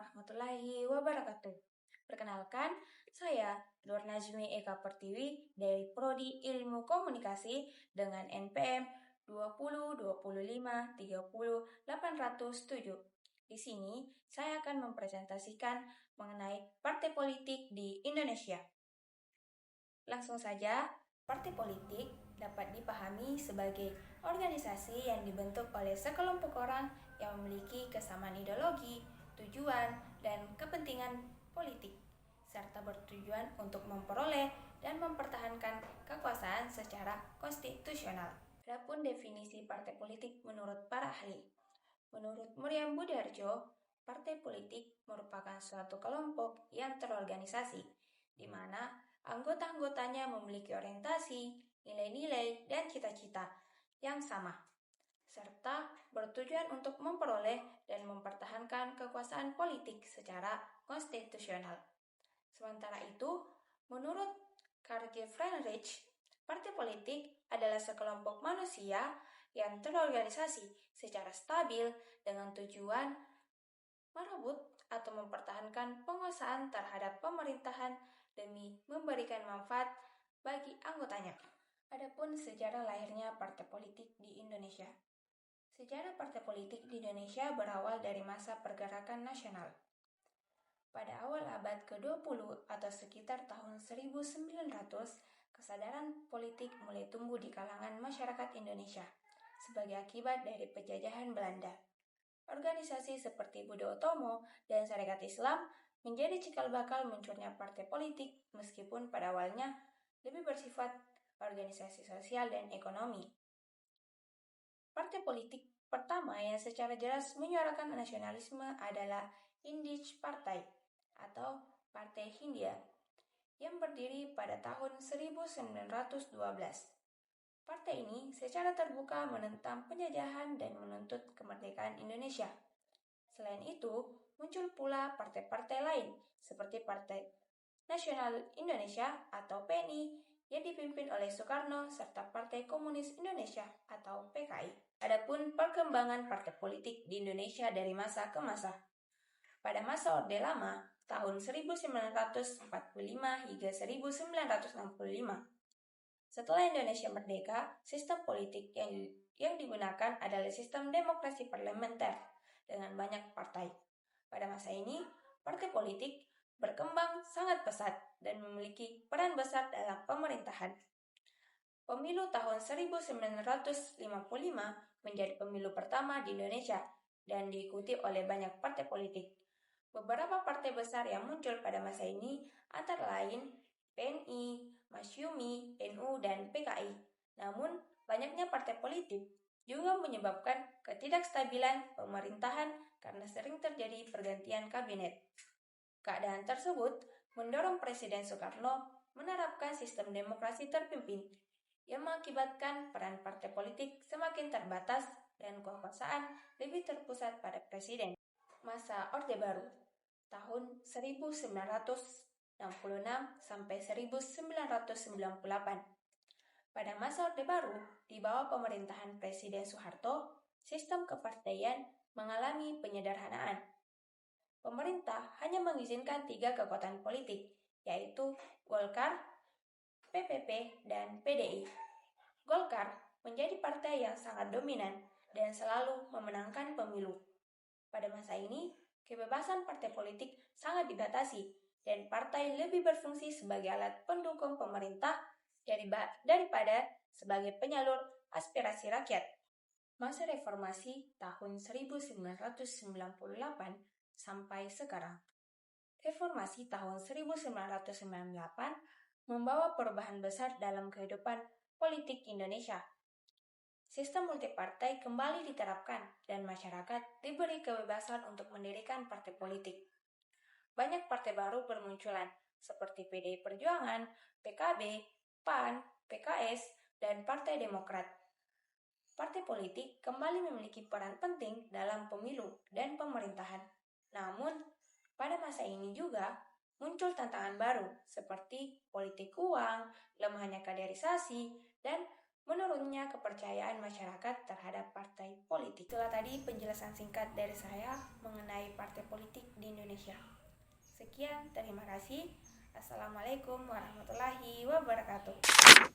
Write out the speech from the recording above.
warahmatullahi wabarakatuh. Perkenalkan, saya Nur Najmi Eka Pertiwi dari Prodi Ilmu Komunikasi dengan NPM 2025300807. Di sini, saya akan mempresentasikan mengenai partai politik di Indonesia. Langsung saja, partai politik dapat dipahami sebagai organisasi yang dibentuk oleh sekelompok orang yang memiliki kesamaan ideologi, tujuan, dan kepentingan politik, serta bertujuan untuk memperoleh dan mempertahankan kekuasaan secara konstitusional. Adapun definisi partai politik menurut para ahli. Menurut Muriam Budiarjo, partai politik merupakan suatu kelompok yang terorganisasi, di mana anggota-anggotanya memiliki orientasi, nilai-nilai, dan cita-cita yang sama, serta bertujuan untuk memperoleh dan mempertahankan kekuasaan politik secara konstitusional. Sementara itu, menurut Karl Friedrich, partai politik adalah sekelompok manusia yang terorganisasi secara stabil dengan tujuan merebut atau mempertahankan penguasaan terhadap pemerintahan demi memberikan manfaat bagi anggotanya. Adapun sejarah lahirnya partai politik di Indonesia. Sejarah partai politik di Indonesia berawal dari masa pergerakan nasional. Pada awal abad ke-20 atau sekitar tahun 1900, kesadaran politik mulai tumbuh di kalangan masyarakat Indonesia sebagai akibat dari penjajahan Belanda. Organisasi seperti Budi Utomo dan Sarekat Islam menjadi cikal bakal munculnya partai politik meskipun pada awalnya lebih bersifat organisasi sosial dan ekonomi. Partai politik pertama yang secara jelas menyuarakan nasionalisme adalah Indich Partai atau Partai Hindia yang berdiri pada tahun 1912. Partai ini secara terbuka menentang penjajahan dan menuntut kemerdekaan Indonesia. Selain itu, muncul pula partai-partai lain seperti Partai Nasional Indonesia atau PNI yang dipimpin oleh Soekarno serta Partai Komunis Indonesia atau PKI. Adapun perkembangan partai politik di Indonesia dari masa ke masa. Pada masa Orde Lama, tahun 1945 hingga 1965, setelah Indonesia merdeka, sistem politik yang digunakan adalah sistem demokrasi parlementer dengan banyak partai. Pada masa ini, partai politik berkembang sangat pesat dan memiliki peran besar dalam pemerintahan. Pemilu tahun 1955 menjadi pemilu pertama di Indonesia dan diikuti oleh banyak partai politik. Beberapa partai besar yang muncul pada masa ini antara lain PNI, Masyumi, NU, dan PKI. Namun, banyaknya partai politik juga menyebabkan ketidakstabilan pemerintahan karena sering terjadi pergantian kabinet. Keadaan tersebut mendorong Presiden Soekarno menerapkan sistem demokrasi terpimpin yang mengakibatkan peran partai politik semakin terbatas dan kekuasaan lebih terpusat pada Presiden. Masa Orde Baru tahun 1966 sampai 1998. Pada masa Orde Baru, di bawah pemerintahan Presiden Soeharto, sistem kepartaian mengalami penyederhanaan. Pemerintah hanya mengizinkan 3 kekuatan politik, yaitu Golkar, PPP, dan PDI. Golkar menjadi partai yang sangat dominan dan selalu memenangkan pemilu. Pada masa ini, kebebasan partai politik sangat dibatasi dan partai lebih berfungsi sebagai alat pendukung pemerintah daripada sebagai penyalur aspirasi rakyat. Masa reformasi tahun 1998 sampai sekarang. Reformasi tahun 1998 membawa perubahan besar dalam kehidupan politik Indonesia. Sistem multipartai kembali diterapkan dan masyarakat diberi kebebasan untuk mendirikan partai politik. Banyak partai baru bermunculan seperti PDI Perjuangan, PKB, PAN, PKS, dan Partai Demokrat. Partai politik kembali memiliki peran penting dalam pemilu dan pemerintahan. Namun, pada masa ini juga muncul tantangan baru seperti politik uang, lemahnya kaderisasi, dan menurunnya kepercayaan masyarakat terhadap partai politik. Itulah tadi penjelasan singkat dari saya mengenai partai politik di Indonesia. Sekian, terima kasih. Assalamualaikum warahmatullahi wabarakatuh.